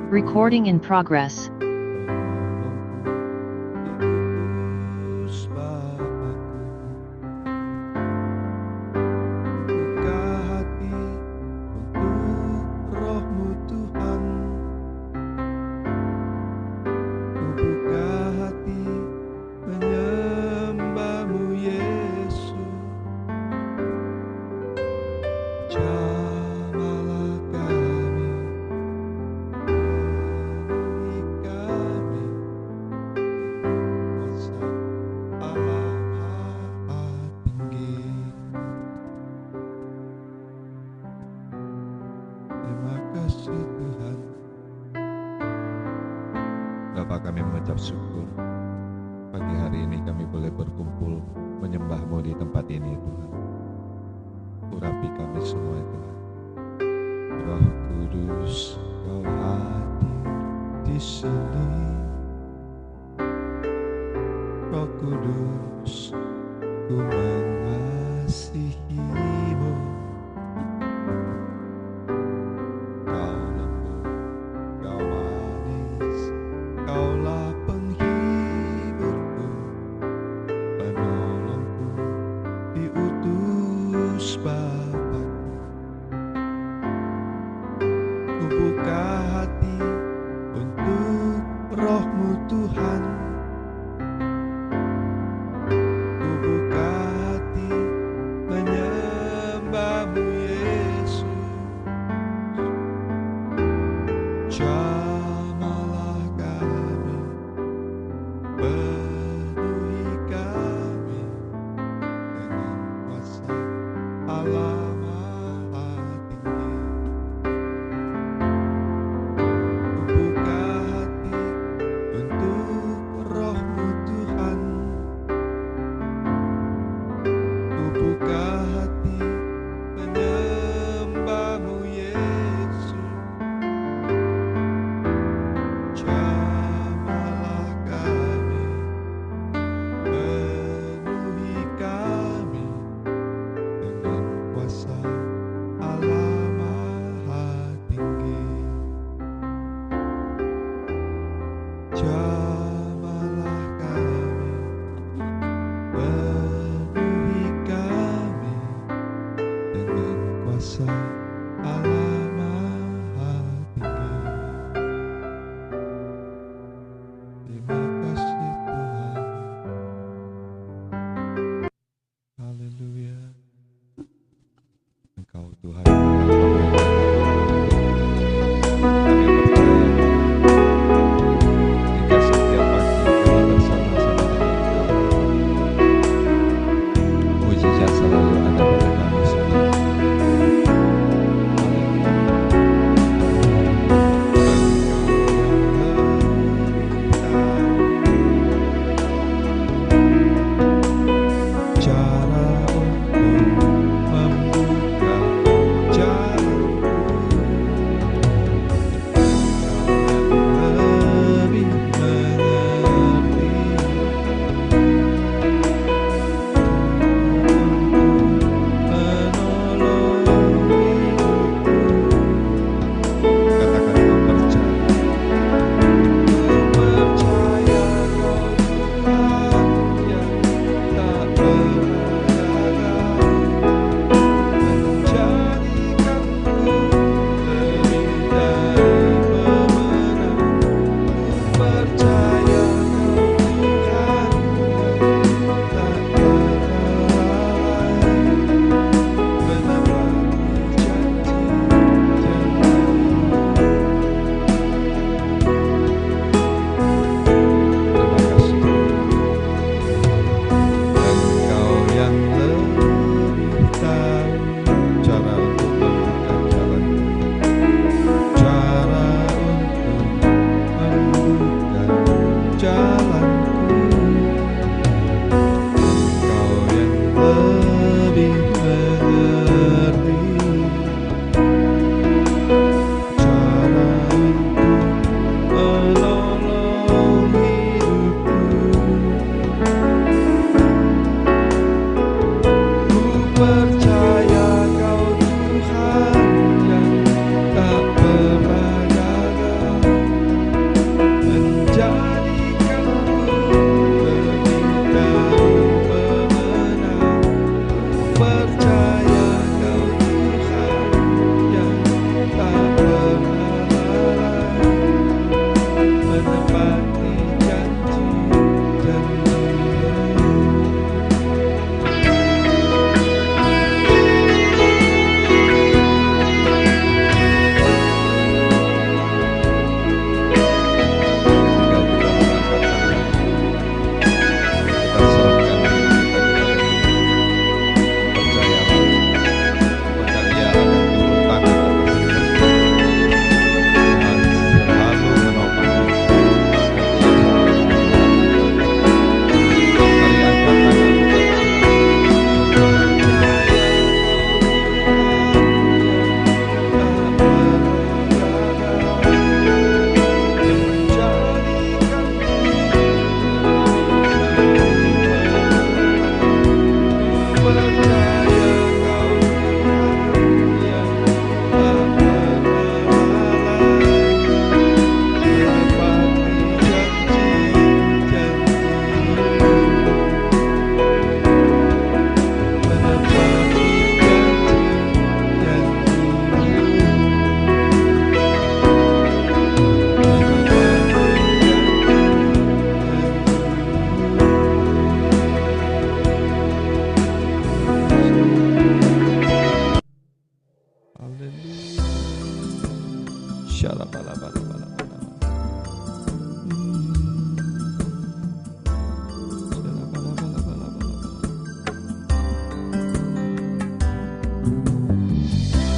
Recording in progress. Bapa, kami mengucap syukur pagi hari ini kami boleh berkumpul menyembah-Mu di tempat ini, Tuhan. Urapi kami semua, Tuhan. Roh Kudus, Kau hadir di sini. Roh Kudus, Ku mengasihi-Mu. Kau lembut, Kau manis, Kaulah penghiburku, penolongku, diutus Bapa. Ku buka hati untuk Roh-Mu, Tuhan. Ku buka hati menyembah-Mu, Yesus. Jamalah kami, penuhi kami dengan kuasa Allah Maha Tinggi. Ku buka hati untuk Roh-Mu, Tuhan. Ku buka hati menyembah-Mu, Yesus.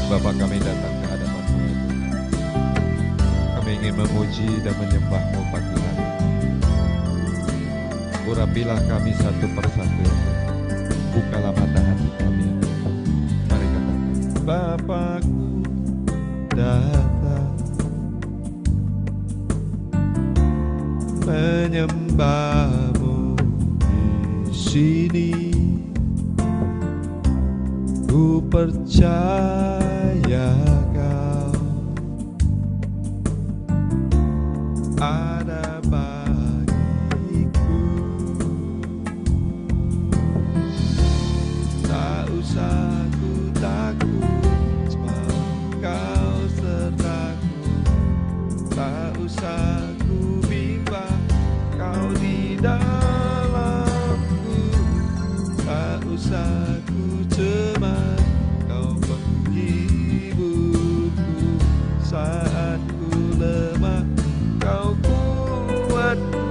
Bapa, kami datang ke hadapan-Mu ya Tuhan. Kami ingin memuji dan menyembah-Mu pagi hari. Urapilah kami satu persatu ya Tuhan. Bukalah mata hati kami ya Tuhan. Mari katakan, Bapakku datang menyembah-Mu di sini. Ku percaya Kau ada bagiku. Tak usah ku takut, sebab Kau sertaku. Tak usah ku bimbang, Kau di dalamku. Tak usah ku cemas, Kau penghiburku. Saat ku lemah, Kau kuatku.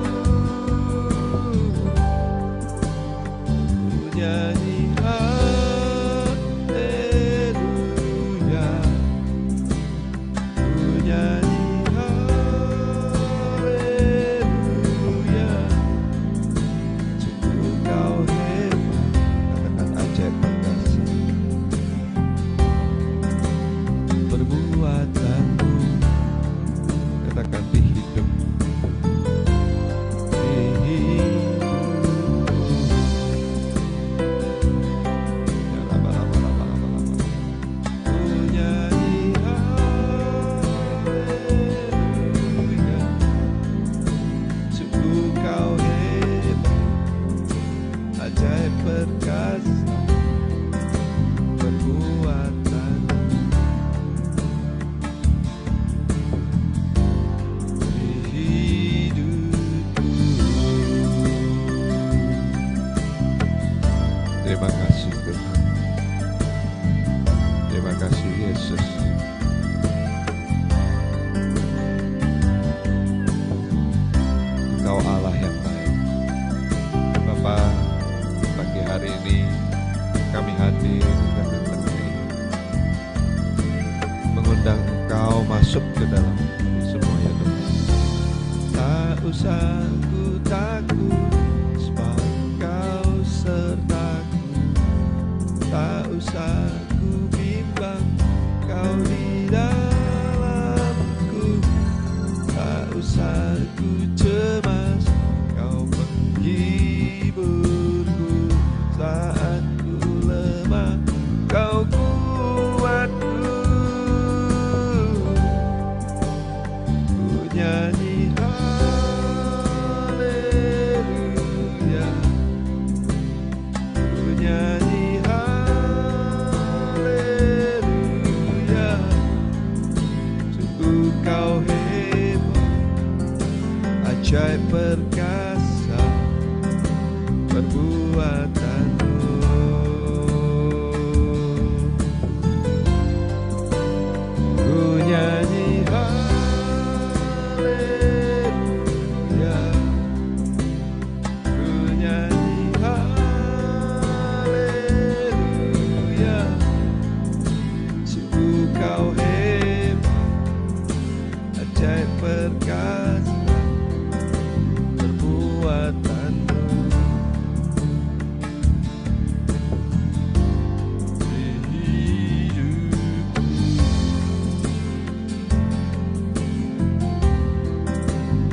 Ku nyanyi haleluya, ku nyanyi haleluya. Sungguh Kau hebat, katakan ajaib perkasa. Perbuatanmu, katakan di hidup, ya lama-lama. Ku nyanyi haleluya. Sungguh Kau hebat, ajaib perkasa. Perbuatan di hidupku. Terima kasih Tuhan. Terima kasih Yesus. Engkau Allah yang baik. Bapa, pagi hari ini kami hadir dan negeri mengundang Engkau masuk ke dalam kami semua ya Tuhan. Tak usah ku takut, sebab Kau sertaku. Tak usah ku bimbang, Kau di dalamku. Tak usah ku cemas, Kau penghiburku. Saat ku lemah, Kau kuatku. Ku nyanyi haleluya, ku nyanyi haleluya. Sungguh Kau hebat, ajaib perkasa. Perbuatanmu, ku nyanyi haleluya, ku nyanyi haleluya. Sungguh Kau hebat, ajaib perkasa. Perbuatanmu di hidupku.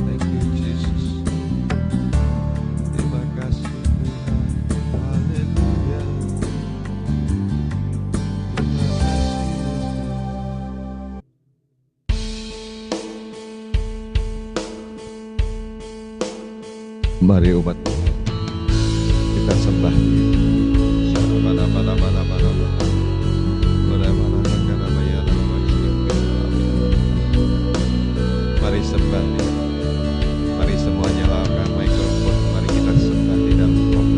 Thank you Jesus. Terima kasih Tuhan. Haleluya. Terima kasih Yesus. Mari umat Tuhan, kita sembah Dia. Mari sembah Dia. Mari semua nyalakan mikrofon. Mari kita sembah di dalam roh.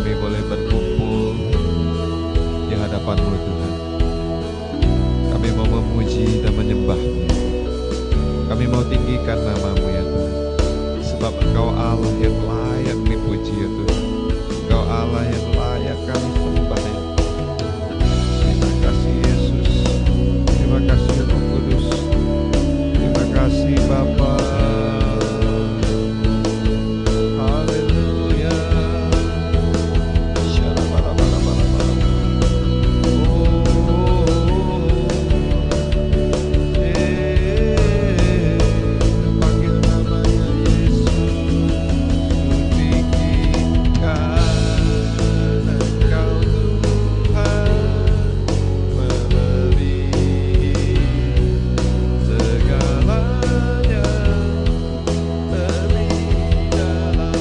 kami boleh berkumpul di hadapan-Mu Tuhan. Kami mau memuji dan menyembah-Mu. Kami mau tinggikan nama-Mu ya Tuhan. Sebab Engkau Allah yang layak dipuji ya Tuhan. Engkau Allah yang layak kami sembah ya Tuhan. Terima kasih Yesus. Terima kasih Roh Kudus. Terima kasih Bapa. Haleluya. Panggil namanya Yesus, tinggikan Engkau Tuhan, melebihi segalanya, lebih dalam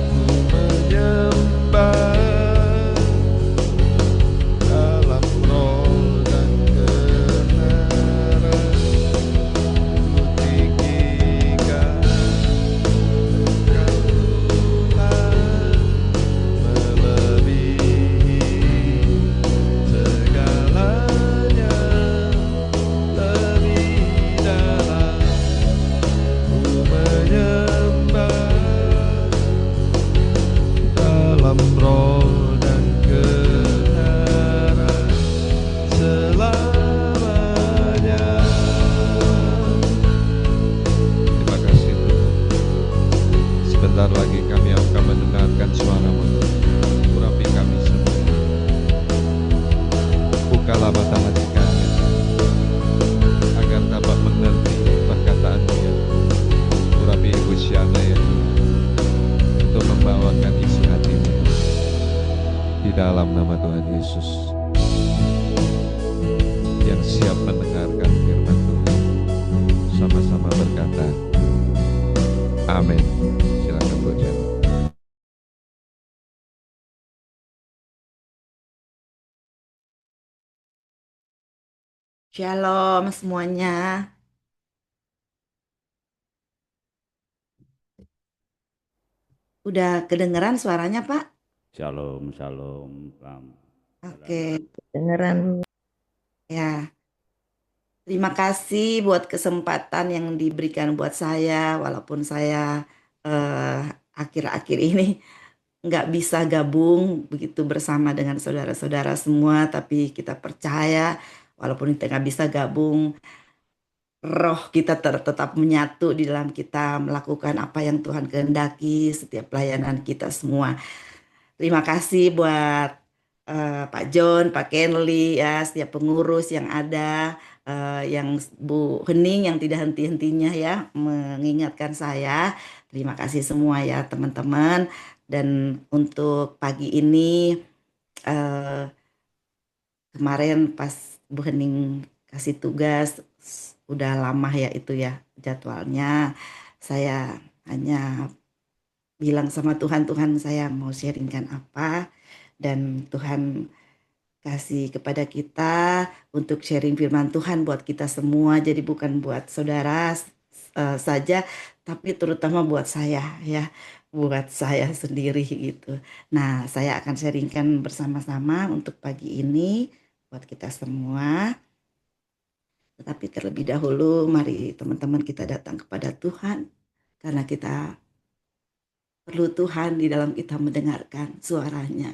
ku menyembah dalam roh dan kebenaran. Ku tinggikan Engkau Tuhan, melebihi segalanya, lebih dalam ku menyembah dalam roh dan kebenaran selamanya. Terima kasih Tuhan. Sebentar lagi kami akan mendengarkan suara-Mu. Urapi kami semua. Bukalah mata hati kami agar dapat mengerti perkataan-Mu ya Tuhan. Urapi Ibu Syana ya Tuhan, untuk membawakan isi hati-Mu di dalam nama Tuhan Yesus, yang siap mendengarkan firman Tuhan. Sama-sama berkata, amin. Silakan Bu Jan. Shalom semuanya. Udah kedengeran suaranya, Pak? Shalom, shalom, Ram. Oke, kedengeran. Ya, terima kasih buat kesempatan yang diberikan buat saya, walaupun saya akhir-akhir ini nggak bisa gabung begitu bersama dengan saudara-saudara semua, tapi kita percaya walaupun kita nggak bisa gabung, roh kita tetap menyatu di dalam kita melakukan apa yang Tuhan kehendaki setiap pelayanan kita semua. Terima kasih buat Pak John, Pak Kenli, ya, setiap pengurus yang ada, yang Bu Hening yang tidak henti-hentinya ya mengingatkan saya. Terima kasih semua ya teman-teman. Dan untuk pagi ini eh, kemarin pas Bu Hening kasih tugas udah lama ya itu ya jadwalnya. Saya hanya bilang sama Tuhan, Tuhan saya mau sharingkan apa, dan Tuhan kasih kepada kita untuk sharing firman Tuhan buat kita semua. Jadi bukan buat saudara saja, tapi terutama buat saya ya, buat saya sendiri gitu. Nah, saya akan sharingkan bersama-sama untuk pagi ini buat kita semua. Tetapi terlebih dahulu mari teman-teman kita datang kepada Tuhan, karena kita perlu Tuhan di dalam kita mendengarkan suaranya.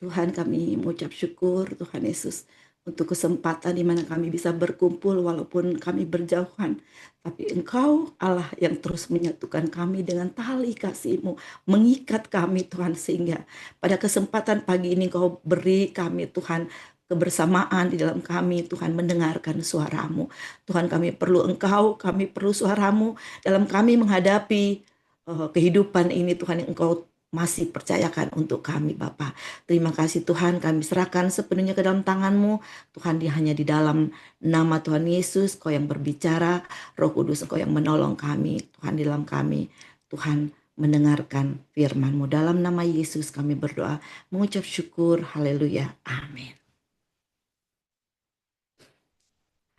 Tuhan, kami mengucap syukur Tuhan Yesus untuk kesempatan di mana kami bisa berkumpul walaupun kami berjauhan. Tapi Engkau Allah yang terus menyatukan kami dengan tali kasih-Mu, mengikat kami Tuhan, sehingga pada kesempatan pagi ini Engkau beri kami Tuhan kebersamaan di dalam kami Tuhan, mendengarkan suara-Mu. Tuhan, kami perlu Engkau, kami perlu suara-Mu dalam kami menghadapi kehidupan ini Tuhan, yang Engkau masih percayakan untuk kami Bapa. Terima kasih Tuhan, kami serahkan sepenuhnya ke dalam tangan-Mu. Tuhan, hanya di dalam nama Tuhan Yesus, Kau yang berbicara, Roh Kudus Kau yang menolong kami. Tuhan, di dalam kami, Tuhan mendengarkan firman-Mu. Dalam nama Yesus kami berdoa, mengucap syukur. Haleluya. Amin.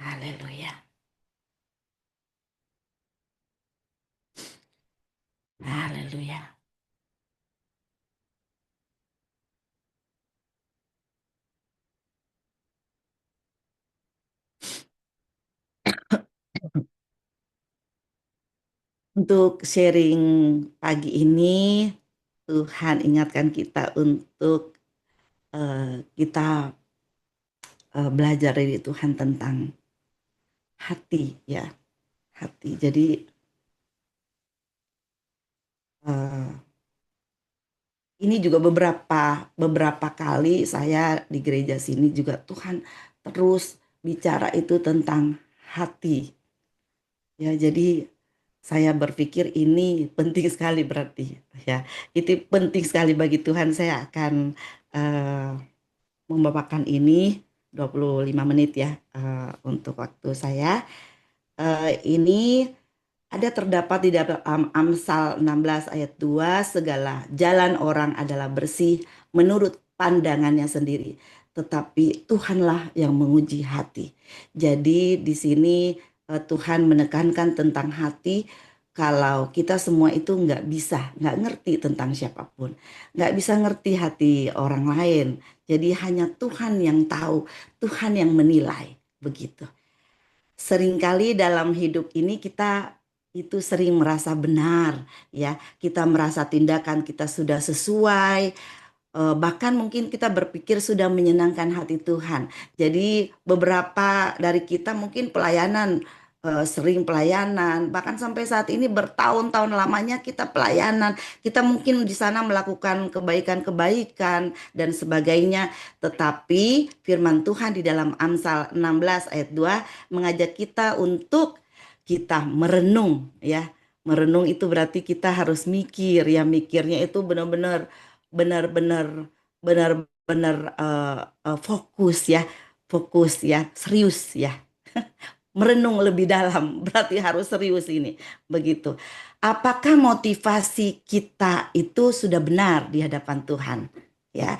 Haleluya. Haleluya. Untuk sharing pagi ini, Tuhan ingatkan kita untuk kita belajar dari Tuhan tentang hati, ya, hati. Jadi eh, ini juga beberapa kali saya di gereja sini juga Tuhan terus bicara itu tentang hati. Ya, jadi saya berpikir ini penting sekali berarti, ya. Itu penting sekali bagi Tuhan. Saya akan eh, membawakan ini 25 menit ya untuk waktu saya. Ini ada terdapat di dalam Amsal 16 ayat 2, segala jalan orang adalah bersih menurut pandangannya sendiri, tetapi Tuhanlah yang menguji hati. Jadi di sini Tuhan menekankan tentang hati. Kalau kita semua itu nggak ngerti tentang siapapun, nggak bisa ngerti hati orang lain. Jadi hanya Tuhan yang tahu, Tuhan yang menilai, begitu. Seringkali dalam hidup ini kita itu sering merasa benar, ya. Kita merasa tindakan kita sudah sesuai, bahkan mungkin kita berpikir sudah menyenangkan hati Tuhan. Jadi beberapa dari kita mungkin pelayanan, sering pelayanan, bahkan sampai saat ini bertahun-tahun lamanya kita pelayanan. Kita mungkin di sana melakukan kebaikan-kebaikan dan sebagainya. Tetapi firman Tuhan di dalam Amsal 16 ayat 2 mengajak kita untuk kita merenung, ya. Merenung itu berarti kita harus mikir, ya, mikirnya itu benar-benar benar-benar fokus, ya, fokus, ya, serius, ya. Merenung lebih dalam berarti harus serius ini, begitu. Apakah motivasi kita itu sudah benar di hadapan Tuhan, ya.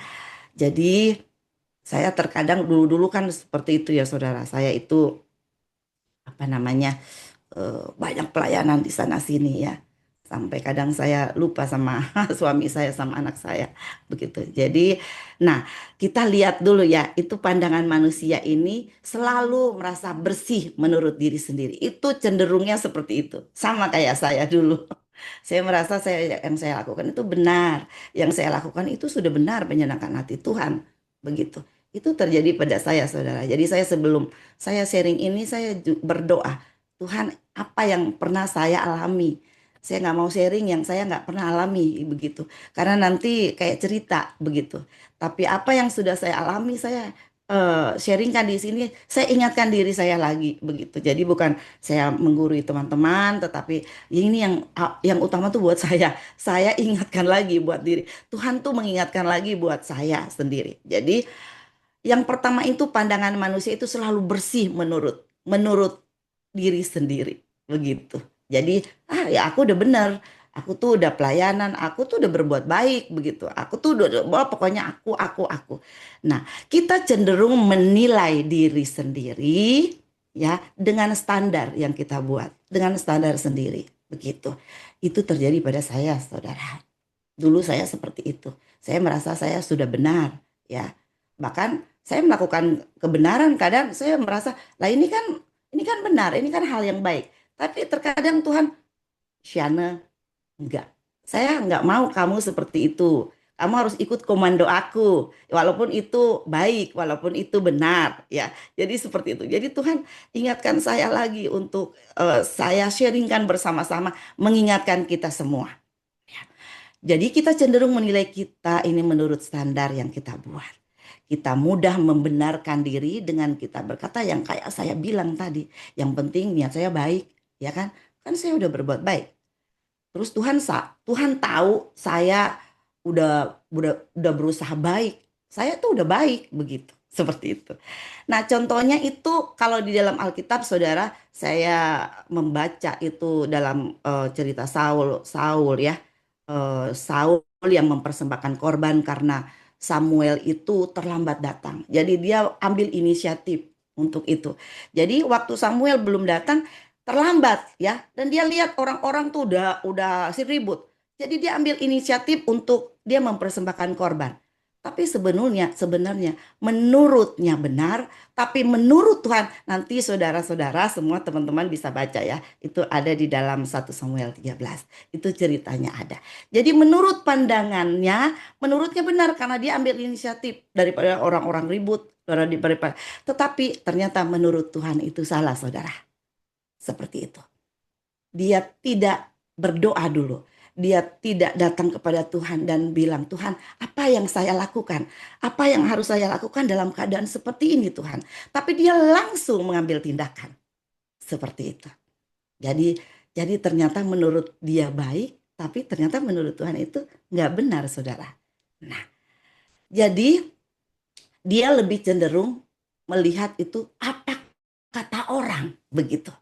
Jadi saya terkadang dulu-dulu kan seperti itu, ya, saudara. Saya itu apa namanya, banyak pelayanan di sana sini, ya. Sampai kadang saya lupa sama suami saya sama anak saya, begitu. Jadi, nah, kita lihat dulu, ya, itu pandangan manusia ini selalu merasa bersih menurut diri sendiri. Itu cenderungnya seperti itu. Sama kayak saya dulu. Saya merasa yang saya lakukan itu benar. Yang saya lakukan itu sudah benar menyenangkan hati Tuhan, begitu. Itu terjadi pada saya, saudara. Jadi saya sebelum saya sharing ini saya berdoa, Tuhan, apa yang pernah saya alami? Saya nggak mau sharing yang saya nggak pernah alami, begitu. Karena nanti kayak cerita, begitu. Tapi apa yang sudah saya alami, saya sharingkan di sini. Saya ingatkan diri saya lagi, begitu. Jadi bukan saya menggurui teman-teman, tetapi ini yang utama tuh buat saya. Saya ingatkan lagi buat diri. Tuhan tuh mengingatkan lagi buat saya sendiri. Jadi yang pertama itu pandangan manusia itu selalu bersih menurut menurut diri sendiri, begitu. Jadi ya aku udah benar, aku tuh udah pelayanan, aku tuh udah berbuat baik, begitu. Aku tuh pokoknya aku. Nah, kita cenderung menilai diri sendiri, ya, dengan standar yang kita buat, dengan standar sendiri, begitu. Itu terjadi pada saya, saudara. Dulu saya seperti itu. Saya merasa saya sudah benar, ya. Bahkan saya melakukan kebenaran, kadang saya merasa, lah ini kan benar, ini kan hal yang baik. Tapi terkadang Tuhan, Syana, enggak. Saya enggak mau kamu seperti itu. Kamu harus ikut komando aku, walaupun itu baik, walaupun itu benar, ya. Jadi seperti itu. Jadi Tuhan ingatkan saya lagi untuk saya sharingkan bersama-sama, mengingatkan kita semua. Jadi kita cenderung menilai kita ini menurut standar yang kita buat. Kita mudah membenarkan diri dengan kita berkata yang kayak saya bilang tadi. Yang penting niat saya baik, ya kan? Kan saya udah berbuat baik. Terus Tuhan tahu saya udah berusaha baik. Saya tuh udah baik, begitu. Seperti itu. Nah, contohnya itu kalau di dalam Alkitab, saudara, saya membaca itu dalam cerita Saul, ya. Saul yang mempersembahkan korban karena Samuel itu terlambat datang. Jadi dia ambil inisiatif untuk itu. Jadi waktu Samuel belum datang terlambat, ya, dan dia lihat orang-orang tuh udah ribut. Jadi dia ambil inisiatif untuk dia mempersembahkan korban. Tapi sebenarnya menurutnya benar, tapi menurut Tuhan, nanti saudara-saudara semua teman-teman bisa baca ya. Itu ada di dalam 1 Samuel 13. Itu ceritanya ada. Jadi menurut pandangannya, menurutnya benar karena dia ambil inisiatif daripada orang-orang ribut. Tetapi ternyata menurut Tuhan itu salah, saudara. Seperti itu. Dia tidak berdoa dulu. Dia tidak datang kepada Tuhan dan bilang, Tuhan, apa yang saya lakukan? Apa yang harus saya lakukan dalam keadaan seperti ini, Tuhan? Tapi dia langsung mengambil tindakan. Seperti itu. Jadi ternyata menurut dia baik, tapi ternyata menurut Tuhan itu nggak benar, saudara. Nah, jadi dia lebih cenderung melihat itu apa kata orang, begitu.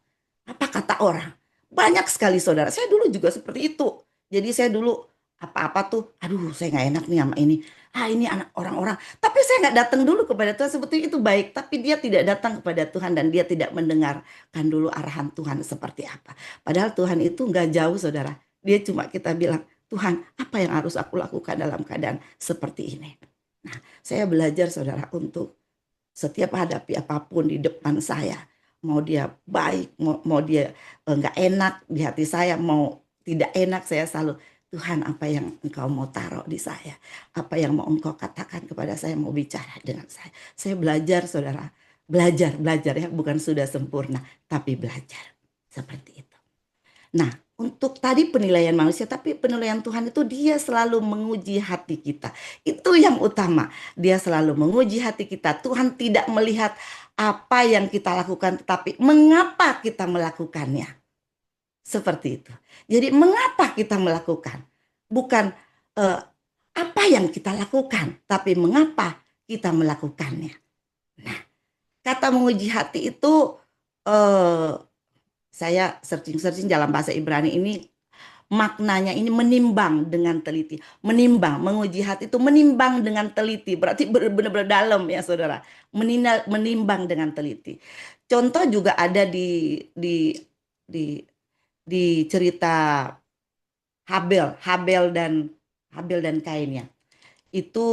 Apa kata orang? Banyak sekali, saudara. Saya dulu juga seperti itu. Jadi saya dulu apa-apa tuh, aduh saya nggak enak nih sama ini. Ini anak orang-orang. Tapi saya nggak datang dulu kepada Tuhan, sebetulnya itu baik. Tapi dia tidak datang kepada Tuhan dan dia tidak mendengarkan dulu arahan Tuhan seperti apa. Padahal Tuhan itu nggak jauh, saudara. Dia cuma kita bilang, Tuhan, apa yang harus aku lakukan dalam keadaan seperti ini? Nah, saya belajar, saudara, untuk setiap hadapi apapun di depan saya, mau dia baik, mau dia nggak enak di hati saya, mau tidak enak, saya selalu, Tuhan, apa yang engkau mau taruh di saya, apa yang mau engkau katakan kepada saya, mau bicara dengan saya. Saya belajar, saudara, belajar ya, bukan sudah sempurna, tapi belajar seperti itu. Nah, untuk tadi penilaian manusia, tapi penilaian Tuhan itu dia selalu menguji hati kita. Itu yang utama. Dia selalu menguji hati kita. Tuhan tidak melihat apa yang kita lakukan, tetapi mengapa kita melakukannya. Seperti itu. Jadi mengapa kita melakukan? Bukan apa yang kita lakukan, tapi mengapa kita melakukannya. Nah, kata menguji hati itu saya searching dalam bahasa Ibrani ini, maknanya ini menimbang dengan teliti. Menimbang, menguji hati itu menimbang dengan teliti. Berarti benar-benar dalam ya, saudara. Menimbang dengan teliti. Contoh juga ada di cerita Habel dan Kain ya. Itu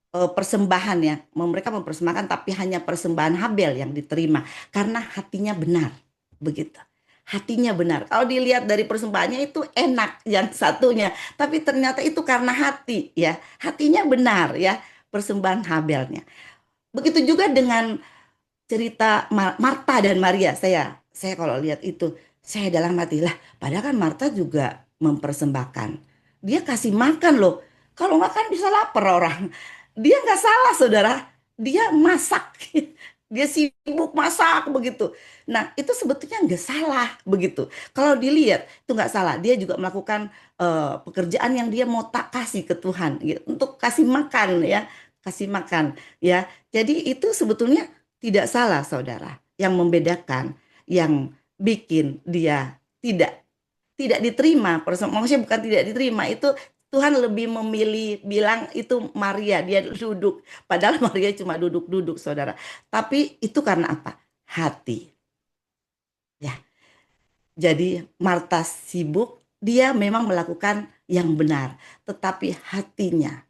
persembahan ya. Mereka mempersembahkan, tapi hanya persembahan Habel yang diterima karena hatinya benar. Begitu. Hatinya benar. Kalau dilihat dari persembahannya itu enak yang satunya, tapi ternyata itu karena hati ya. Hatinya benar ya, persembahan Habelnya. Begitu juga dengan cerita Marta dan Maria. Saya kalau lihat itu, saya dalam hati lah, padahal kan Marta juga mempersembahkan. Dia kasih makan loh. Kalau nggak kan bisa lapar orang. Dia nggak salah, saudara. Dia masak. Dia sibuk masak begitu. Nah, itu sebetulnya nggak salah begitu. Kalau dilihat itu nggak salah. Dia juga melakukan pekerjaan yang dia mau tak kasih ke Tuhan gitu, untuk kasih makan ya, kasih makan ya. Jadi itu sebetulnya tidak salah, saudara. Yang membedakan, yang bikin dia tidak diterima, maksudnya bukan tidak diterima, itu Tuhan lebih memilih bilang itu Maria, dia duduk. Padahal Maria cuma duduk-duduk, saudara. Tapi itu karena apa? Hati. Ya. Jadi Marta sibuk, dia memang melakukan yang benar. Tetapi hatinya,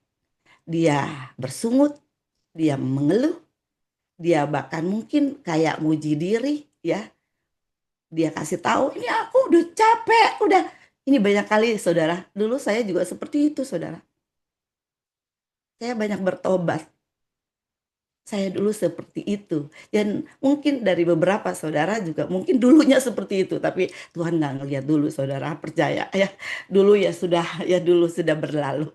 dia bersungut, dia mengeluh, dia bahkan mungkin kayak muji diri, ya. Dia kasih tahu, ini aku udah capek, udah. Ini banyak kali, saudara. Dulu saya juga seperti itu, saudara. Saya banyak bertobat. Saya dulu seperti itu. Dan mungkin dari beberapa saudara juga mungkin dulunya seperti itu. Tapi Tuhan nggak ngelihat dulu, saudara. Percaya ya. Dulu dulu sudah berlalu.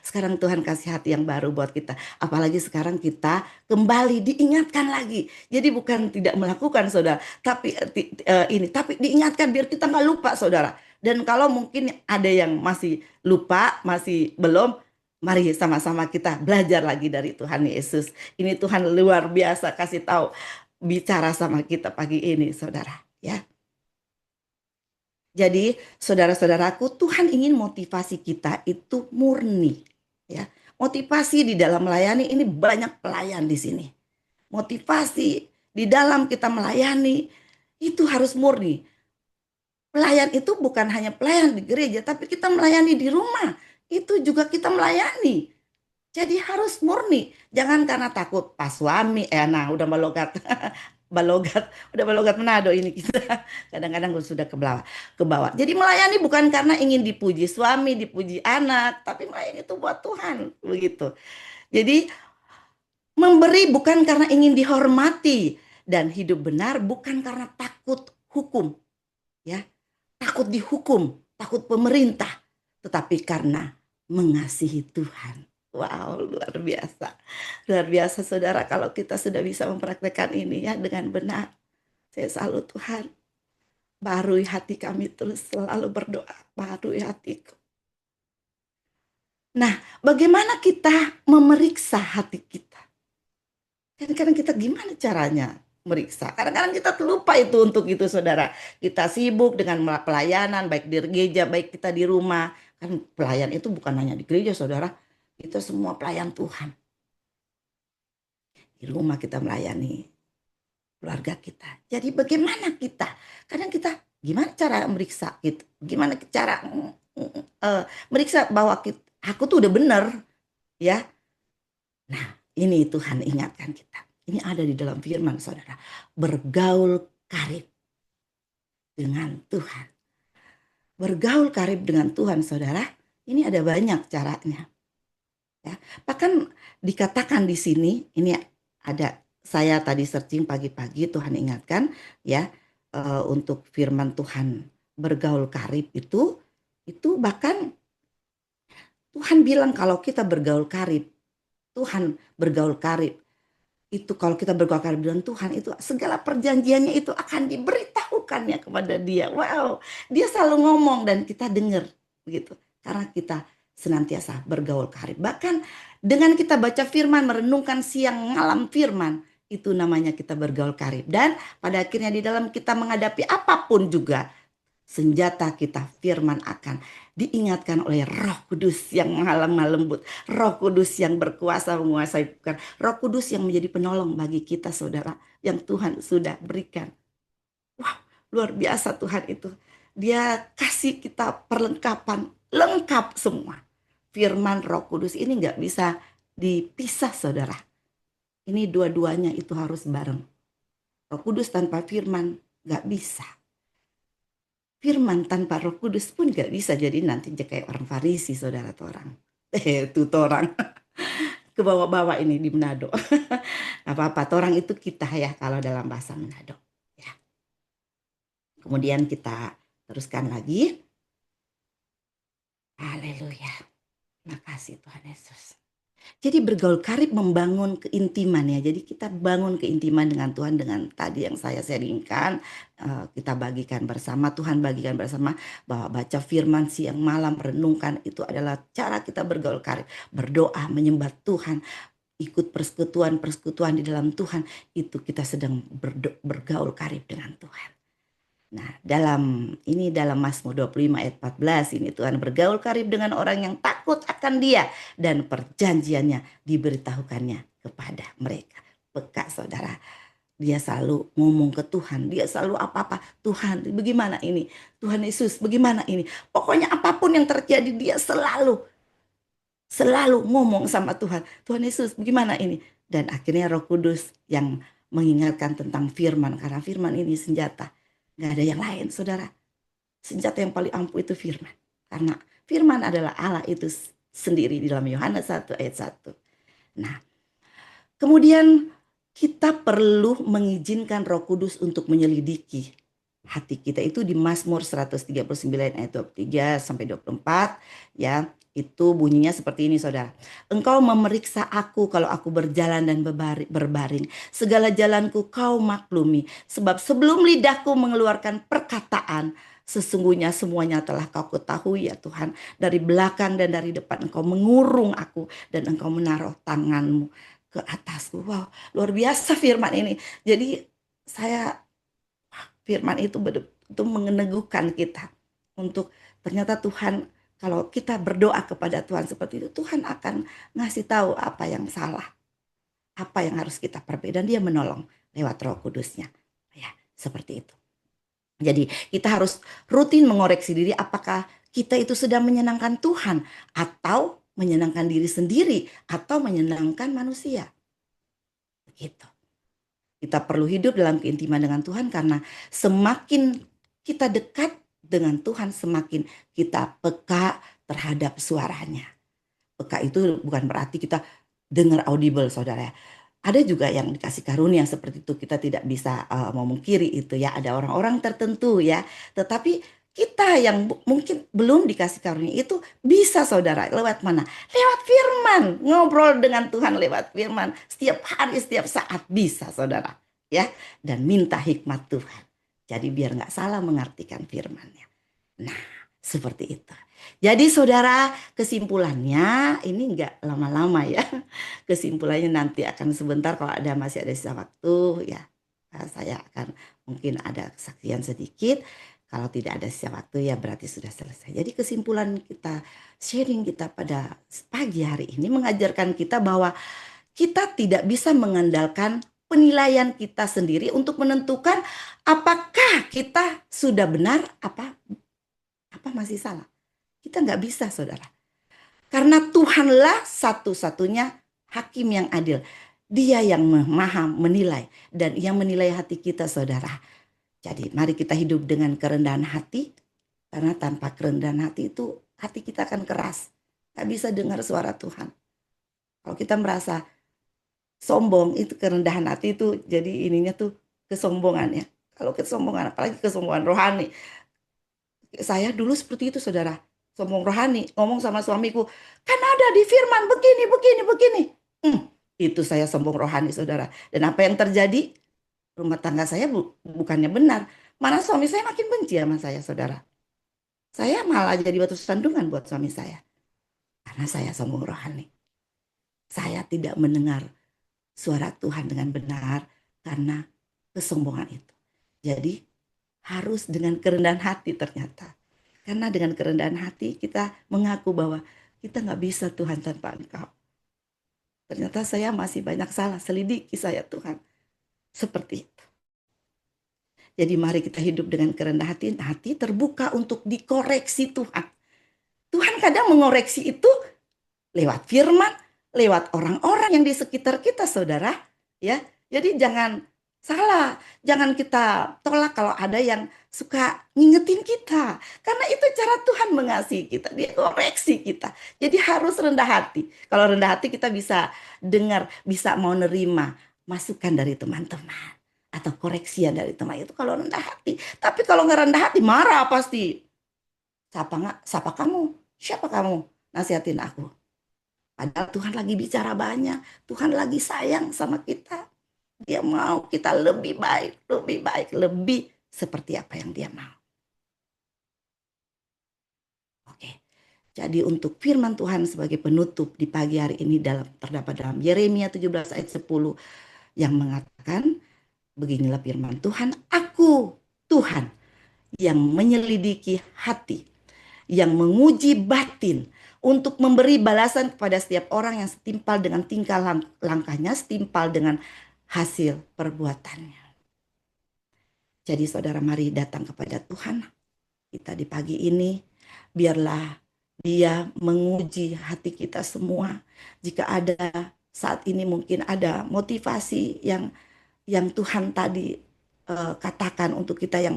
Sekarang Tuhan kasih hati yang baru buat kita. Apalagi sekarang kita kembali diingatkan lagi. Jadi bukan tidak melakukan, saudara. Tapi tapi diingatkan biar kita nggak lupa, saudara. Dan kalau mungkin ada yang masih lupa, masih belum, mari sama-sama kita belajar lagi dari Tuhan Yesus. Ini Tuhan luar biasa kasih tahu, bicara sama kita pagi ini, saudara. Ya. Jadi saudara-saudaraku, Tuhan ingin motivasi kita itu murni. Ya. Motivasi di dalam melayani, ini banyak pelayan di sini. Motivasi di dalam kita melayani itu harus murni. Pelayan itu bukan hanya pelayan di gereja, tapi kita melayani di rumah. Itu juga kita melayani. Jadi harus murni, jangan karena takut pas suami, nah udah balogat, balogat, udah balogat Manado ini kita. Kadang-kadang sudah ke bawah. Jadi melayani bukan karena ingin dipuji suami, dipuji anak, tapi melayani itu buat Tuhan, begitu. Jadi memberi bukan karena ingin dihormati dan hidup benar bukan karena takut hukum, ya. Takut dihukum, takut pemerintah, tetapi karena mengasihi Tuhan. Wow, luar biasa. Luar biasa saudara kalau kita sudah bisa mempraktekkan ini ya dengan benar. Saya salut Tuhan. Barui hati kami terus selalu berdoa. Barui hatiku. Nah, bagaimana kita memeriksa hati kita? Kadang-kadang kita gimana caranya meriksa? Kadang-kadang kita lupa itu untuk itu saudara. Kita sibuk dengan pelayanan baik di gereja, baik kita di rumah. Kan pelayan itu bukan hanya di gereja saudara. Kita semua pelayan Tuhan. Di rumah kita melayani keluarga kita. Jadi bagaimana kita? Kadang kita gimana cara meriksa gitu? Gimana cara meriksa bahwa aku tuh udah benar ya. Nah, ini Tuhan ingatkan kita. Ini ada di dalam firman saudara. Bergaul karib dengan Tuhan. Bergaul karib dengan Tuhan saudara. Ini ada banyak caranya. Ya, bahkan dikatakan di sini, ini ada saya tadi searching pagi-pagi Tuhan ingatkan ya untuk firman Tuhan bergaul karib itu bahkan Tuhan bilang kalau kita bergaul karib, Tuhan bergaul karib itu kalau kita bergaul karib dengan Tuhan itu segala perjanjiannya itu akan diberitahukannya kepada dia. Wow, dia selalu ngomong dan kita dengar begitu karena kita senantiasa bergaul karib. Bahkan dengan kita baca firman, merenungkan siang malam firman, itu namanya kita bergaul karib. Dan pada akhirnya di dalam kita menghadapi apapun juga, senjata kita firman akan diingatkan oleh Roh Kudus yang maha lembut, Roh Kudus yang berkuasa menguasai, bukan Roh Kudus yang menjadi penolong bagi kita saudara, yang Tuhan sudah berikan. Wah, luar biasa Tuhan itu. Dia kasih kita perlengkapan, lengkap semua. Firman Roh Kudus ini nggak bisa dipisah saudara. Ini dua-duanya itu harus bareng. Roh Kudus tanpa firman nggak bisa. Firman tanpa Roh Kudus pun nggak bisa. Jadi nanti kayak orang Farisi saudara atau orang. Itu orang ke bawah-bawah ini di Manado. Apa-apa, orang itu kita ya kalau dalam bahasa Manado. Ya. Kemudian kita teruskan lagi. Haleluya. Terima kasih Tuhan Yesus. Jadi bergaul karib membangun keintiman ya. Jadi kita bangun keintiman dengan Tuhan dengan tadi yang saya sharingkan. Kita bagikan bersama, Tuhan bagikan bersama bahwa baca firman siang malam, renungkan itu adalah cara kita bergaul karib. Berdoa, menyembah Tuhan, ikut persekutuan di dalam Tuhan. Itu kita sedang bergaul karib dengan Tuhan. Nah, dalam Mazmur 25 ayat 14 ini Tuhan bergaul karib dengan orang yang takut akan Dia dan perjanjiannya diberitahukannya kepada mereka. Peka saudara, dia selalu ngomong ke Tuhan, dia selalu apa-apa, Tuhan bagaimana ini, Tuhan Yesus bagaimana ini. Pokoknya apapun yang terjadi dia selalu ngomong sama Tuhan, Tuhan Yesus bagaimana ini. Dan akhirnya Roh Kudus yang mengingatkan tentang firman, karena firman ini senjata. Gak ada yang lain saudara. Senjata yang paling ampuh itu firman. Karena firman adalah Allah itu sendiri di dalam Yohanes 1 ayat 1. Nah, kemudian kita perlu mengizinkan Roh Kudus untuk menyelidiki hati kita. Itu di Mazmur 139 ayat 23 sampai 24 ya. Itu bunyinya seperti ini saudara. Engkau memeriksa aku kalau aku berjalan dan berbaring. Segala jalanku kau maklumi. Sebab sebelum lidahku mengeluarkan perkataan, sesungguhnya semuanya telah kau ketahui ya Tuhan. Dari belakang dan dari depan engkau mengurung aku. Dan engkau menaruh tanganmu ke atasku. Wow, luar biasa firman ini. Jadi firman itu betul-betul meneguhkan kita. Untuk ternyata Tuhan, kalau kita berdoa kepada Tuhan seperti itu, Tuhan akan ngasih tahu apa yang salah, apa yang harus kita perbaiki, dan Dia menolong lewat Roh Kudusnya. Ya, seperti itu. Jadi kita harus rutin mengoreksi diri apakah kita itu sedang menyenangkan Tuhan atau menyenangkan diri sendiri atau menyenangkan manusia. Begitu. Kita perlu hidup dalam keintiman dengan Tuhan karena semakin kita dekat dengan Tuhan, semakin kita peka terhadap suaranya. Peka itu bukan berarti kita dengar audible, saudara. Ada juga yang dikasih karunia seperti itu, kita tidak bisa memungkiri itu ya. Ada orang-orang tertentu ya, tetapi kita yang mungkin belum dikasih karunia itu bisa, saudara, lewat mana? Lewat firman, ngobrol dengan Tuhan lewat firman. Setiap hari, setiap saat bisa, saudara. Ya, dan minta hikmat Tuhan. Jadi biar nggak salah mengartikan firman-Nya. Nah, seperti itu. Jadi saudara, kesimpulannya ini nggak lama-lama ya. Kesimpulannya nanti akan sebentar, kalau masih ada sisa waktu ya. Saya akan mungkin ada kesaksian sedikit. Kalau tidak ada sisa waktu ya berarti sudah selesai. Jadi kesimpulan kita, sharing kita pada pagi hari ini mengajarkan kita bahwa kita tidak bisa mengandalkan penilaian kita sendiri untuk menentukan apakah kita sudah benar apa masih salah. Kita nggak bisa, saudara. Karena Tuhanlah satu-satunya hakim yang adil. Dia yang maha menilai dan yang menilai hati kita, saudara. Jadi mari kita hidup dengan kerendahan hati. Karena tanpa kerendahan hati itu hati kita akan keras. Gak bisa dengar suara Tuhan. Kalau kita merasa sombong, itu kerendahan hati itu jadi ininya tuh kesombongan ya. Kalau kesombongan, apalagi kesombongan rohani. Saya dulu seperti itu, saudara. Sombong rohani, ngomong sama suamiku, kan ada di firman begini, begini, begini. Itu saya sombong rohani, saudara. Dan apa yang terjadi? Rumah tangga saya bukannya benar. Mana suami saya makin benci sama saya, saudara. Saya malah jadi batu sandungan buat suami saya. Karena saya sombong rohani. Saya tidak mendengar suara Tuhan dengan benar karena kesombongan itu. Jadi harus dengan kerendahan hati ternyata. Karena dengan kerendahan hati kita mengaku bahwa kita nggak bisa Tuhan tanpa Engkau. Ternyata saya masih banyak salah, selidiki saya Tuhan. Seperti itu. Jadi mari kita hidup dengan kerendahan hati terbuka untuk dikoreksi Tuhan. Tuhan kadang mengoreksi itu lewat firman, lewat orang-orang yang di sekitar kita, saudara. Ya, jadi jangan salah, jangan kita tolak kalau ada yang suka ngingetin kita. Karena itu cara Tuhan mengasihi kita, Dia koreksi kita. Jadi harus rendah hati. Kalau rendah hati kita bisa dengar, bisa mau nerima masukan dari teman-teman atau koreksian dari teman itu kalau rendah hati. Tapi kalau nggak rendah hati marah pasti. Siapa kamu? Siapa kamu? Nasihatin aku. Padahal Tuhan lagi bicara banyak. Tuhan lagi sayang sama kita. Dia mau kita lebih baik, lebih seperti apa yang Dia mau. Oke. Jadi untuk firman Tuhan sebagai penutup di pagi hari ini terdapat dalam Yeremia 17 ayat 10 yang mengatakan, beginilah firman Tuhan, aku Tuhan yang menyelidiki hati, yang menguji batin, untuk memberi balasan kepada setiap orang yang setimpal dengan tingkah langkahnya, setimpal dengan hasil perbuatannya. Jadi saudara, mari datang kepada Tuhan kita di pagi ini. Biarlah Dia menguji hati kita semua. Jika ada saat ini mungkin ada motivasi yang Tuhan tadi katakan untuk kita yang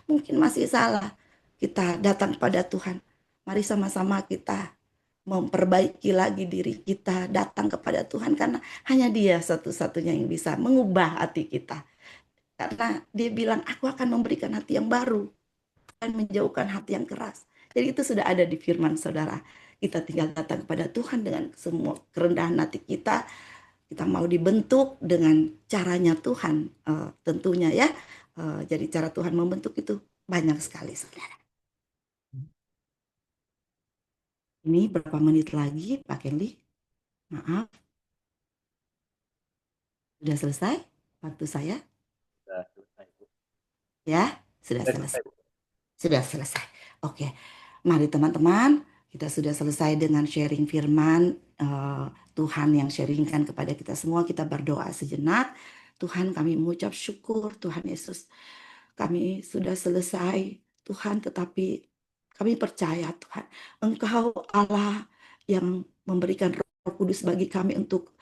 mungkin masih salah, kita datang kepada Tuhan. Mari sama-sama kita memperbaiki lagi diri kita, datang kepada Tuhan karena hanya Dia satu-satunya yang bisa mengubah hati kita. Karena Dia bilang, aku akan memberikan hati yang baru dan menjauhkan hati yang keras. Jadi itu sudah ada di firman, saudara. Kita tinggal datang kepada Tuhan dengan semua kerendahan hati kita. Kita mau dibentuk dengan caranya Tuhan, tentunya ya. Jadi cara Tuhan membentuk itu banyak sekali, saudara. Ini berapa menit lagi, Pak Kelly? Maaf. Sudah selesai waktu saya? Sudah selesai, Bu. Ya, sudah selesai. Sudah selesai. Oke, mari teman-teman, kita sudah selesai dengan sharing firman Tuhan yang sharingkan kepada kita semua. Kita berdoa sejenak. Tuhan, kami mengucap syukur, Tuhan Yesus. Kami sudah selesai, Tuhan, tetapi kami percaya, Tuhan, Engkau Allah yang memberikan Roh Kudus bagi kami untuk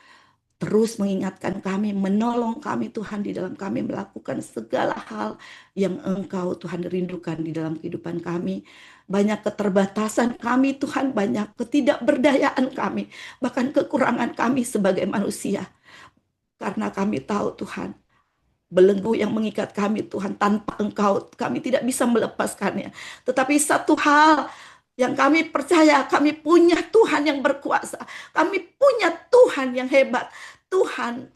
terus mengingatkan kami, menolong kami Tuhan di dalam kami melakukan segala hal yang Engkau Tuhan rindukan di dalam kehidupan kami. Banyak keterbatasan kami Tuhan, banyak ketidakberdayaan kami, bahkan kekurangan kami sebagai manusia. Karena kami tahu Tuhan, belenggu yang mengikat kami Tuhan, tanpa Engkau kami tidak bisa melepaskannya. Tetapi satu hal yang kami percaya, kami punya Tuhan yang berkuasa, kami punya Tuhan yang hebat, Tuhan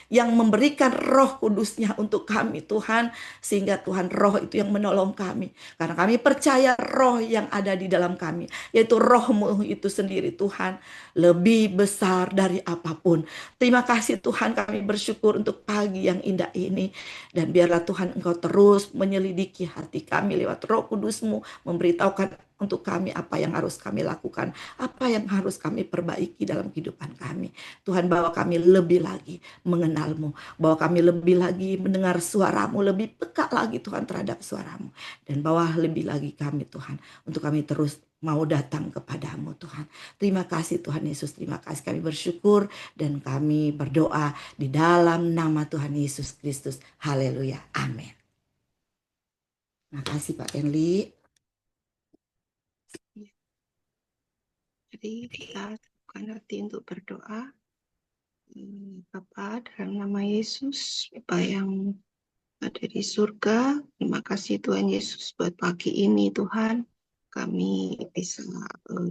yang memberikan Roh Kudusnya untuk kami Tuhan, sehingga Tuhan Roh itu yang menolong kami, karena kami percaya Roh yang ada di dalam kami, yaitu Roh-Mu itu sendiri Tuhan, lebih besar dari apapun. Terima kasih Tuhan, kami bersyukur untuk pagi yang indah ini. Dan biarlah Tuhan Engkau terus menyelidiki hati kami lewat Roh Kudus-Mu, memberitahukan untuk kami apa yang harus kami lakukan, apa yang harus kami perbaiki dalam kehidupan kami. Tuhan, bawa kami lebih lagi mengenal-Mu, bawa kami lebih lagi mendengar suara-Mu, lebih peka lagi Tuhan terhadap suara-Mu. Dan bawa lebih lagi kami Tuhan, untuk kami terus mau datang kepadamu Tuhan. Terima kasih Tuhan Yesus, terima kasih, kami bersyukur dan kami berdoa di dalam nama Tuhan Yesus Kristus. Haleluya, amin. Terima kasih Pak Enli. Jadi kita bukan hati untuk berdoa. Bapa, dalam nama Yesus, Bapa yang ada di surga, terima kasih Tuhan Yesus buat pagi ini Tuhan. Kami bisa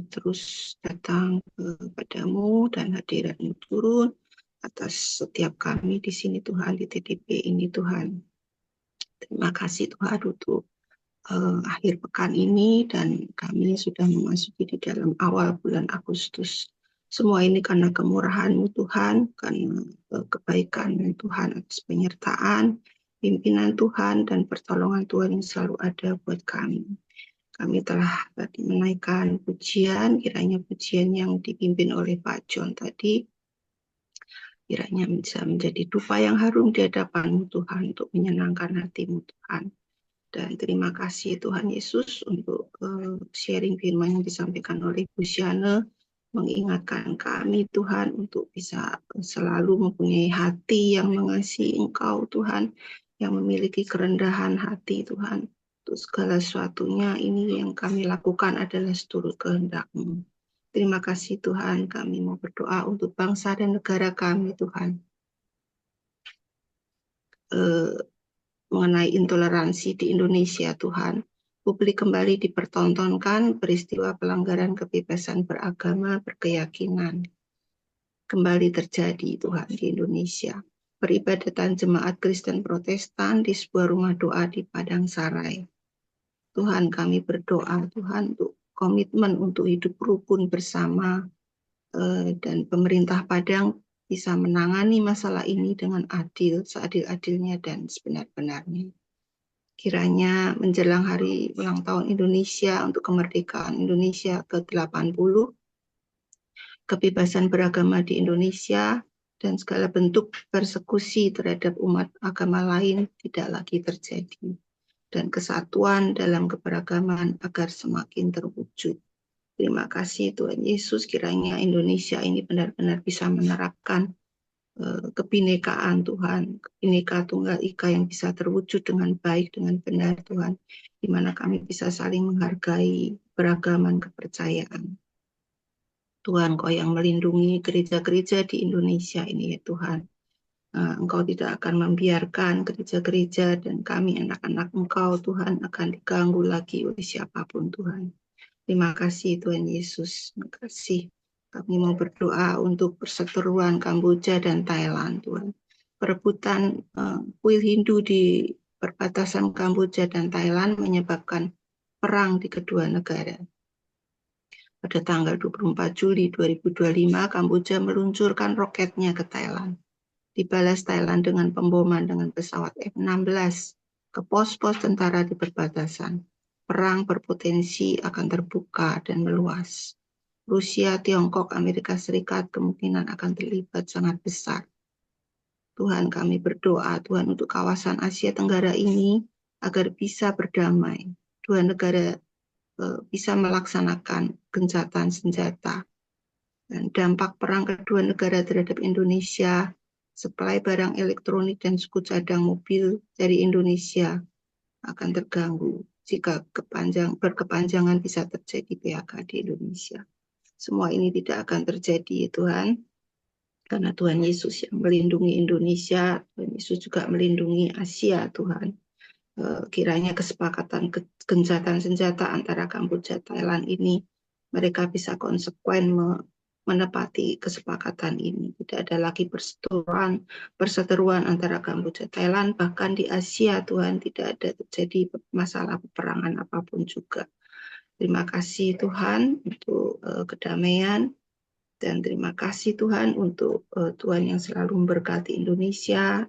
terus datang kepadamu dan hadirat-Mu turun atas setiap kami di sini Tuhan, di TDP ini Tuhan. Terima kasih Tuhan untuk akhir pekan ini, dan kami sudah memasuki di dalam awal bulan Agustus. Semua ini karena kemurahan-Mu Tuhan, karena kebaikan Tuhan atas penyertaan, pimpinan Tuhan, dan pertolongan Tuhan yang selalu ada buat kami. Kami telah tadi menaikkan pujian, kiranya pujian yang dipimpin oleh Pak John tadi, kiranya bisa menjadi dupa yang harum di hadapan-Mu Tuhan, untuk menyenangkan hati-Mu Tuhan. Dan terima kasih Tuhan Yesus untuk sharing firman yang disampaikan oleh Bu Syane, mengingatkan kami Tuhan untuk bisa selalu mempunyai hati yang mengasihi Engkau Tuhan, yang memiliki kerendahan hati Tuhan. Untuk segala sesuatunya ini yang kami lakukan adalah seturut kehendak-Mu. Terima kasih Tuhan, kami mau berdoa untuk bangsa dan negara kami Tuhan. Mengenai intoleransi di Indonesia Tuhan, publik kembali dipertontonkan peristiwa pelanggaran kebebasan beragama, berkeyakinan. Kembali terjadi Tuhan di Indonesia. Peribadatan jemaat Kristen Protestan di sebuah rumah doa di Padang Sarai. Tuhan, kami berdoa Tuhan untuk komitmen untuk hidup rukun bersama, dan pemerintah Padang bisa menangani masalah ini dengan adil, seadil-adilnya dan sebenar-benarnya. Kiranya menjelang hari ulang tahun Indonesia untuk kemerdekaan Indonesia ke-80, kebebasan beragama di Indonesia dan segala bentuk persekusi terhadap umat agama lain tidak lagi terjadi, dan kesatuan dalam keberagaman agar semakin terwujud. Terima kasih Tuhan Yesus, kiranya Indonesia ini benar-benar bisa menerapkan kebinekaan Tuhan, Bhinneka Tunggal Ika yang bisa terwujud dengan baik, dengan benar Tuhan, di mana kami bisa saling menghargai beragaman kepercayaan. Tuhan, Kau yang melindungi gereja-gereja di Indonesia ini ya Tuhan. Engkau tidak akan membiarkan gereja-gereja dan kami anak-anak Engkau Tuhan akan diganggu lagi oleh siapapun Tuhan. Terima kasih Tuhan Yesus, terima kasih. Kami mau berdoa untuk perseteruan Kamboja dan Thailand Tuhan. Perebutan kuil Hindu di perbatasan Kamboja dan Thailand menyebabkan perang di kedua negara. Pada tanggal 24 Juli 2025, Kamboja meluncurkan roketnya ke Thailand. Dibalas Thailand dengan pemboman dengan pesawat F-16 ke pos-pos tentara di perbatasan. Perang berpotensi akan terbuka dan meluas. Rusia, Tiongkok, Amerika Serikat kemungkinan akan terlibat sangat besar. Tuhan, kami berdoa Tuhan untuk kawasan Asia Tenggara ini agar bisa berdamai. Dua negara bisa melaksanakan gencatan senjata Dan dampak perang kedua negara terhadap Indonesia, suplai barang elektronik dan suku cadang mobil dari Indonesia akan terganggu jika berkepanjangan bisa terjadi PHK di Indonesia. Semua ini tidak akan terjadi ya Tuhan, karena Tuhan Yesus yang melindungi Indonesia, Tuhan Yesus juga melindungi Asia Tuhan. Kiranya kesepakatan gencatan senjata antara Kamboja Thailand ini mereka bisa konsekuen menepati kesepakatan ini. Tidak ada lagi perseteruan antara Kamboja Thailand, bahkan di Asia Tuhan tidak ada terjadi masalah peperangan apapun juga. Terima kasih Tuhan untuk kedamaian, dan terima kasih Tuhan untuk Tuhan yang selalu memberkati Indonesia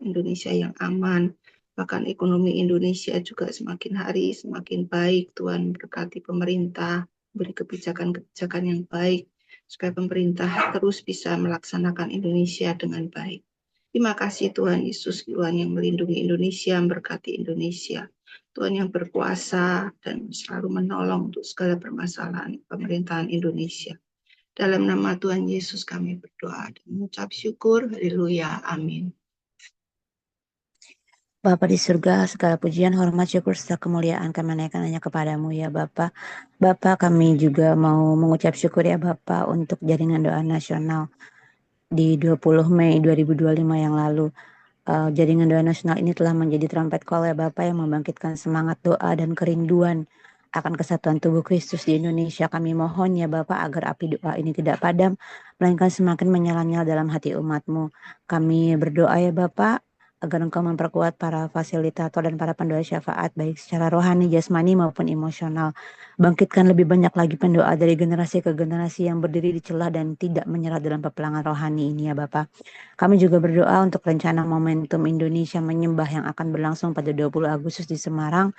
yang aman. Bahkan ekonomi Indonesia juga semakin hari semakin baik. Tuhan berkati pemerintah, beri kebijakan-kebijakan yang baik, supaya pemerintah terus bisa melaksanakan Indonesia dengan baik. Terima kasih Tuhan Yesus, Tuhan yang melindungi Indonesia, memberkati Indonesia. Tuhan yang berkuasa dan selalu menolong untuk segala permasalahan pemerintahan Indonesia. Dalam nama Tuhan Yesus kami berdoa dan mengucap syukur. Haleluya. Amin. Bapa di surga, segala pujian, hormat, syukur, serta kemuliaan kami naikkan hanya kepadamu ya Bapa. Bapa, kami juga mau mengucap syukur ya Bapa untuk jaringan doa nasional di 20 Mei 2025 yang lalu. Jaringan doa nasional ini telah menjadi trompet call ya Bapa yang membangkitkan semangat doa dan kerinduan akan kesatuan tubuh Kristus di Indonesia. Kami mohon ya Bapa agar api doa ini tidak padam, melainkan semakin menyala-nyala dalam hati umat-Mu. Kami berdoa ya Bapa agar Engkau memperkuat para fasilitator dan para pendoa syafaat baik secara rohani, jasmani maupun emosional. Bangkitkan lebih banyak lagi pendoa dari generasi ke generasi yang berdiri di celah dan tidak menyerah dalam peperangan rohani ini ya Bapa. Kami juga berdoa untuk rencana momentum Indonesia menyembah yang akan berlangsung pada 20 Agustus di Semarang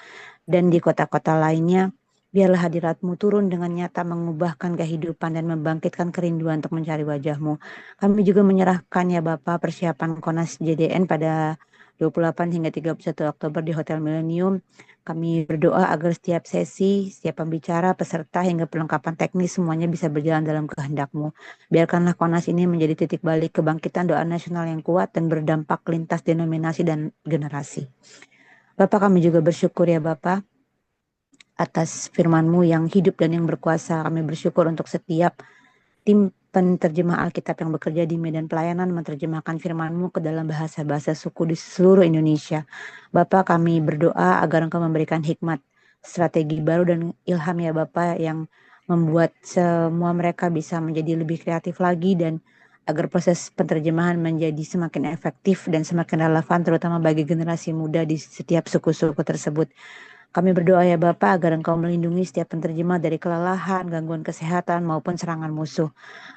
dan di kota-kota lainnya. Biarlah hadirat-Mu turun dengan nyata mengubahkan kehidupan dan membangkitkan kerinduan untuk mencari wajah-Mu. Kami juga menyerahkan ya Bapa persiapan Konas JDN pada 28 hingga 31 Oktober di Hotel Millennium. Kami berdoa agar setiap sesi, setiap pembicara, peserta hingga perlengkapan teknis semuanya bisa berjalan dalam kehendak-Mu. Biarkanlah Konas ini menjadi titik balik kebangkitan doa nasional yang kuat dan berdampak lintas denominasi dan generasi. Bapak, kami juga bersyukur ya Bapak atas firman-Mu yang hidup dan yang berkuasa. Kami bersyukur untuk setiap tim penterjemah Alkitab yang bekerja di medan pelayanan menerjemahkan firman-Mu ke dalam bahasa-bahasa suku di seluruh Indonesia. Bapak, kami berdoa agar Engkau memberikan hikmat, strategi baru dan ilham ya Bapak yang membuat semua mereka bisa menjadi lebih kreatif lagi dan agar proses penterjemahan menjadi semakin efektif dan semakin relevan terutama bagi generasi muda di setiap suku-suku tersebut. Kami berdoa ya Bapa agar Engkau melindungi setiap penterjemah dari kelelahan, gangguan kesehatan maupun serangan musuh.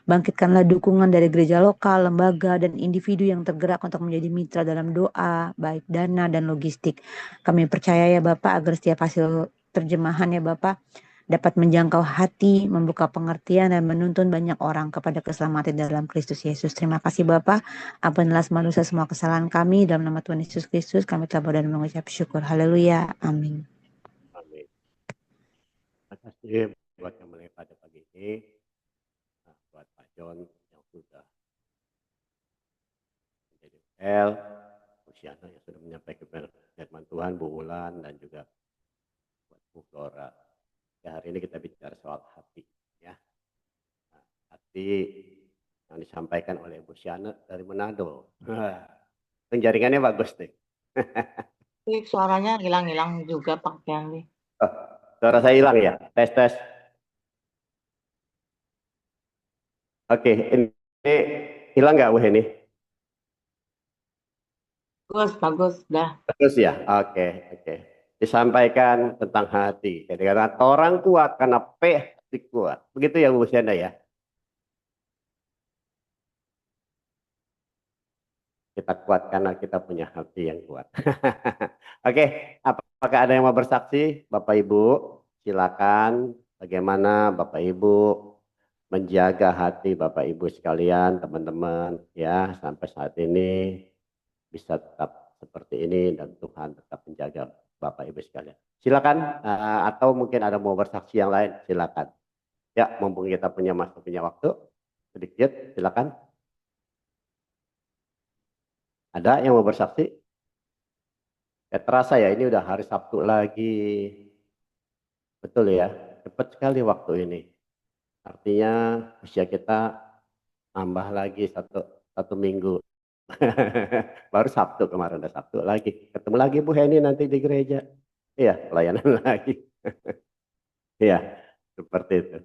Bangkitkanlah dukungan dari gereja lokal, lembaga, dan individu yang tergerak untuk menjadi mitra dalam doa, baik dana dan logistik. Kami percaya ya Bapa agar setiap hasil terjemahan ya Bapa dapat menjangkau hati, membuka pengertian, dan menuntun banyak orang kepada keselamatan dalam Kristus Yesus. Terima kasih Bapa. Ampunilah manusia semua kesalahan kami. Dalam nama Tuhan Yesus Kristus kami telah berdoa dan mengucap syukur. Haleluya. Amin. Amin. Terima kasih buat yang mulai pada pagi ini. Nah, buat Pak John yang sudah menjadi L, Luciana yang sudah menyampaikan firman Tuhan, Bu Wulan, dan juga buat Bu Flora. Ya, hari ini kita bicara soal hati. Ya. Nah, hati yang disampaikan oleh Bu Siana dari Manado. Penjaringannya bagus nih. Suaranya hilang-hilang juga Pak Yang. Oh, suara saya hilang ya? Tes. Oke, ini hilang nggak Bu ini? Bagus, dah. Bagus ya? Oke. Disampaikan tentang hati. Jadi karena orang kuat karena hati kuat. Begitu ya Bu Siana ya? Kita kuat karena kita punya hati yang kuat. Oke, apakah ada yang mau bersaksi? Bapak Ibu, silakan. Bagaimana Bapak Ibu menjaga hati Bapak Ibu sekalian, teman-teman, ya sampai saat ini bisa tetap seperti ini dan Tuhan tetap menjaga Bapak Ibu sekalian. Silakan, atau mungkin ada mau bersaksi yang lain, silakan. Ya, mumpung kita punya waktu. Sedikit, silakan. Ada yang mau bersaksi? Ya terasa ya, ini udah hari Sabtu lagi. Betul ya, cepat sekali waktu ini. Artinya usia kita tambah lagi satu minggu. Baru Sabtu kemarin, udah Sabtu lagi. Ketemu lagi Bu Heni nanti di gereja. Iya, pelayanan lagi. Iya, seperti itu.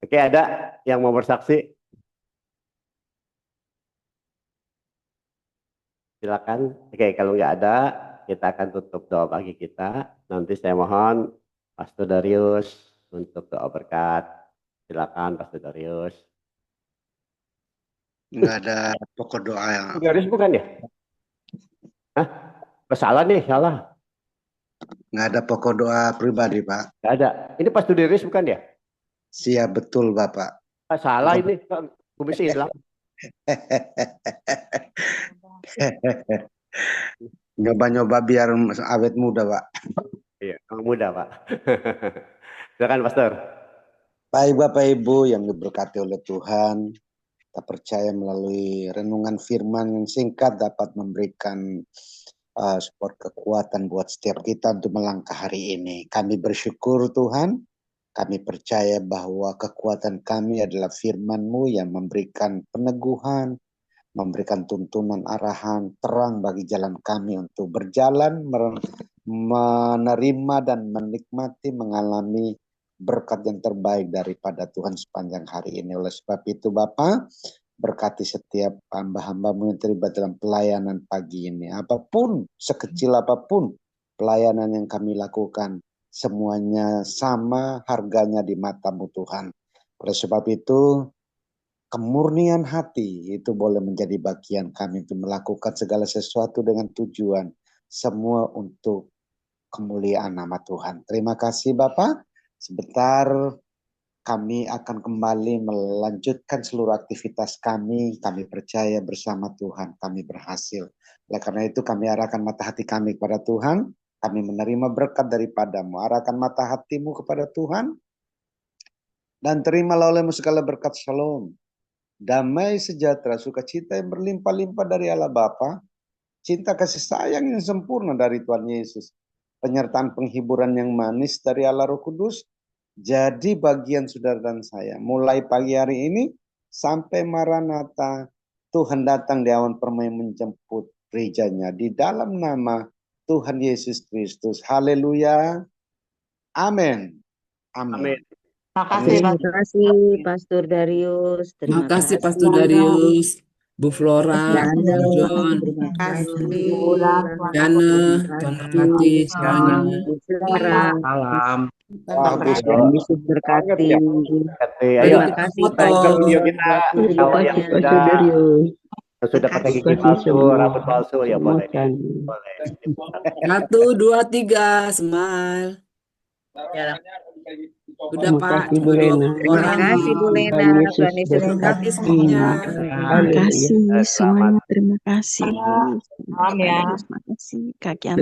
Oke, ada yang mau bersaksi? Silakan. Oke, kalau nggak ada, kita akan tutup doa pagi kita. Nanti saya mohon Pastor Darius untuk doa berkat. Silakan Pastor Darius. Nggak ada pokok doa yang Darius bukan ya? Hah? Salah nih, salah. nggak ada pokok doa pribadi, Pak. Nggak ada. Ini Pastor Darius bukan ya? Siap betul, Bapak. Salah ini, Komisi Islam. Nyoba-nyoba biar awet muda, Pak. Iya, muda Pak. Silakan Pastor. Baik Bapak Ibu yang diberkati oleh Tuhan, kita percaya melalui renungan firman yang singkat dapat memberikan support kekuatan buat setiap kita untuk melangkah hari ini. Kami bersyukur Tuhan, kami percaya bahwa kekuatan kami adalah firman-Mu yang memberikan peneguhan, memberikan tuntunan arahan terang bagi jalan kami untuk berjalan, menerima dan menikmati, mengalami berkat yang terbaik daripada Tuhan sepanjang hari ini. Oleh sebab itu Bapak, berkati setiap hamba-hamba-Mu yang terlibat dalam pelayanan pagi ini. Apapun, sekecil apapun pelayanan yang kami lakukan, semuanya sama harganya di mata-Mu Tuhan. Oleh sebab itu, kemurnian hati itu boleh menjadi bagian kami untuk melakukan segala sesuatu dengan tujuan, semua untuk kemuliaan nama Tuhan. Terima kasih Bapak. Sebentar kami akan kembali melanjutkan seluruh aktivitas kami. Kami percaya bersama Tuhan kami berhasil. Oleh karena itu kami arahkan mata hati kami kepada Tuhan. Kami menerima berkat daripada-Mu. Arahkan mata hatimu kepada Tuhan. Dan terimalah oleh-Mu segala berkat shalom. Damai sejahtera, sukacita yang berlimpah-limpah dari Allah Bapa. Cinta kasih sayang yang sempurna dari Tuhan Yesus. Penyertaan penghiburan yang manis dari Allah Roh Kudus. Jadi bagian saudara dan saya. Mulai pagi hari ini sampai Maranatha. Tuhan datang di awan permai menjemput gerejanya. Di dalam nama Tuhan Yesus Kristus. Haleluya. Amin. Amin. Terima kasih, Terima kasih Pastor Darius. Terima kasih Pastor Darius, Bu Flora, Jana, Bu John, terima kasih. Jana, Tuhan berkati semuanya. Bu Flora, Salam. Tuhan Yesus berkati. Ayo, Terima kasih Pak foto. Jo. video kita. Kalau yang sudah pakai gigi palsu, rambut palsu ya boleh. Boleh. 1, 2, 3, smile. Udah Pak, cuma 20 Terima orang. kasih Bu Lena. Tuhan Yesus Berkati memberkati semuanya. Terima kasih semuanya, terima kasih. Salam ya. Terima kasih Kak Kian.